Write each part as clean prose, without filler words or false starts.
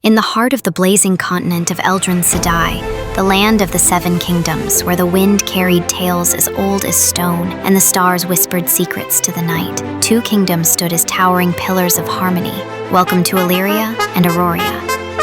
In the heart of the blazing continent of Eldrin Saddai, the land of the Seven Kingdoms, where the wind carried tales as old as stone and the stars whispered secrets to the night, two kingdoms stood as towering pillars of harmony. Welcome to Elyria and Auroria.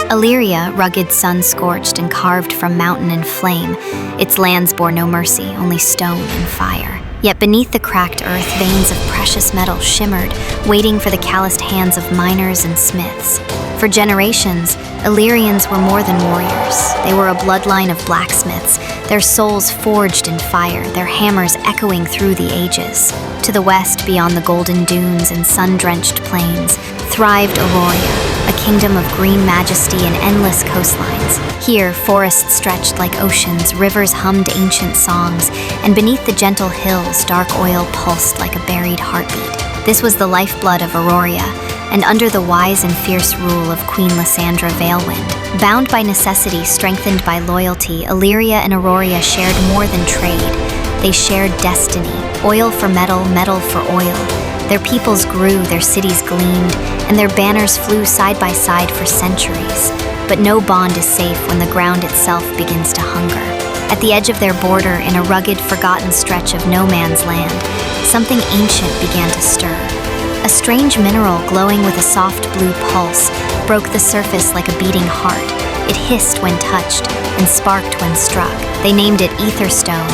Elyria, rugged, sun-scorched and carved from mountain and flame, its lands bore no mercy, only stone and fire. Yet beneath the cracked earth, veins of precious metal shimmered, waiting for the calloused hands of miners and smiths. For generations, Illyrians were more than warriors. They were a bloodline of blacksmiths, their souls forged in fire, their hammers echoing through the ages. To the west, beyond the golden dunes and sun-drenched plains, thrived Auroria, a kingdom of green majesty and endless coastlines. Here, forests stretched like oceans, rivers hummed ancient songs, and beneath the gentle hills, dark oil pulsed like a buried heartbeat. This was the lifeblood of Auroria, and under the wise and fierce rule of Queen Lysandra Veilwind. Bound by necessity, strengthened by loyalty, Elyria and Auroria shared more than trade. They shared destiny, oil for metal, metal for oil. Their peoples grew, their cities gleamed, and their banners flew side by side for centuries. But no bond is safe when the ground itself begins to hunger. At the edge of their border, in a rugged, forgotten stretch of no man's land, something ancient began to stir. A strange mineral glowing with a soft blue pulse broke the surface like a beating heart. It hissed when touched and sparked when struck. They named it Aetherstone.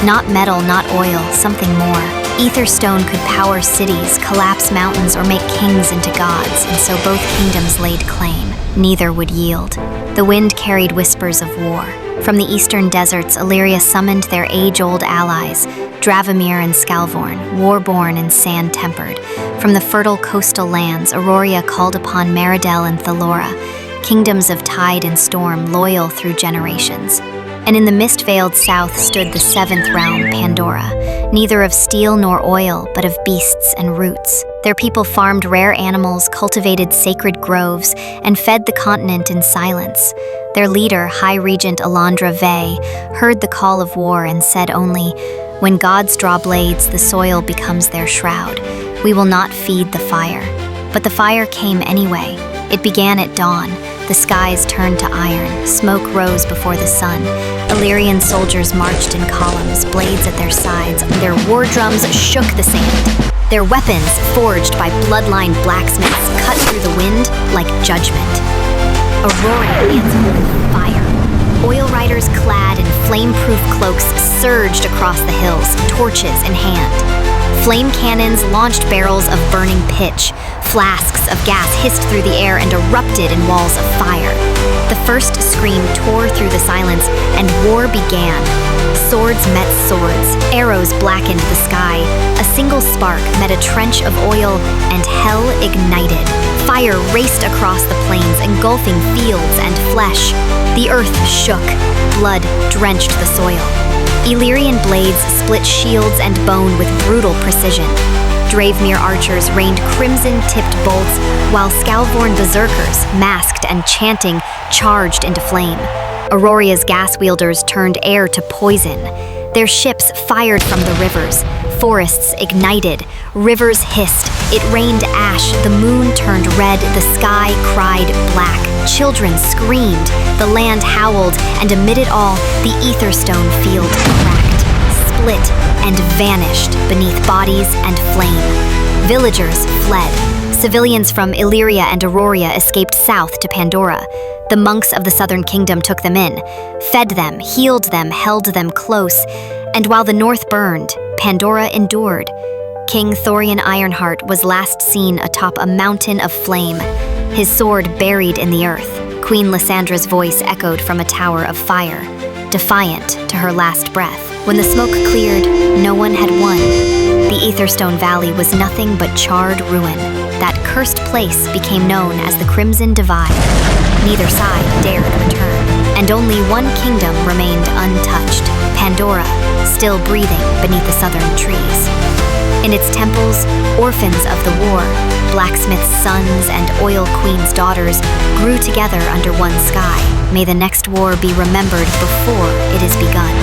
Not metal, not oil, something more. Aetherstone could power cities, collapse mountains, or make kings into gods, and so both kingdoms laid claim. Neither would yield. The wind carried whispers of war. From the eastern deserts, Elyria summoned their age-old allies, Dravemere and Skalvorn, war-born and sand-tempered. From the fertile coastal lands, Auroria called upon Meridelle and Thalora, kingdoms of tide and storm, loyal through generations. And in the mist-veiled south stood the seventh realm, Pandora, neither of steel nor oil, but of beasts and roots. Their people farmed rare animals, cultivated sacred groves, and fed the continent in silence. Their leader, High Regent Alandra Vey, heard the call of war and said only, "When gods draw blades, the soil becomes their shroud. We will not feed the fire." But the fire came anyway. It began at dawn. The skies turned to iron, smoke rose before the sun. Illyrian soldiers marched in columns, blades at their sides. Their war drums shook the sand. Their weapons, forged by bloodline blacksmiths, cut through the wind like judgment. Auroria answered with fire. Oil riders clad in flame-proof cloaks surged across the hills, torches in hand. Flame cannons launched barrels of burning pitch. Flasks of gas hissed through the air and erupted in walls of fire. The first scream tore through the silence, and war began. Swords met swords, arrows blackened the sky. A single spark met a trench of oil, and hell ignited. Fire raced across the plains, engulfing fields and flesh. The earth shook, blood drenched the soil. Illyrian blades split shields and bone with brutal precision. Dravemere archers rained crimson-tipped bolts, while Skalvorn berserkers, masked and chanting, charged into flame. Auroria's gas wielders turned air to poison. Their ships fired from the rivers. Forests ignited. Rivers hissed. It rained ash. The moon turned red. The sky cried black. Children screamed. The land howled. And amid it all, the Aetherstone field cracked, split, and vanished beneath bodies and flame. Villagers fled. Civilians from Elyria and Auroria escaped south to Pandora. The monks of the southern kingdom took them in, fed them, healed them, held them close. And while the north burned, Pandora endured. King Thorian Ironheart was last seen atop a mountain of flame, his sword buried in the earth. Queen Lysandra's voice echoed from a tower of fire, defiant to her last breath. When the smoke cleared, no one had won. The Aetherstone Valley was nothing but charred ruin. That cursed place became known as the Crimson Divide. Neither side dared return, and only one kingdom remained untouched, Pandora, still breathing beneath the southern trees. In its temples, orphans of the war, blacksmiths' sons and oil queens' daughters grew together under one sky. May the next war be remembered before it is begun.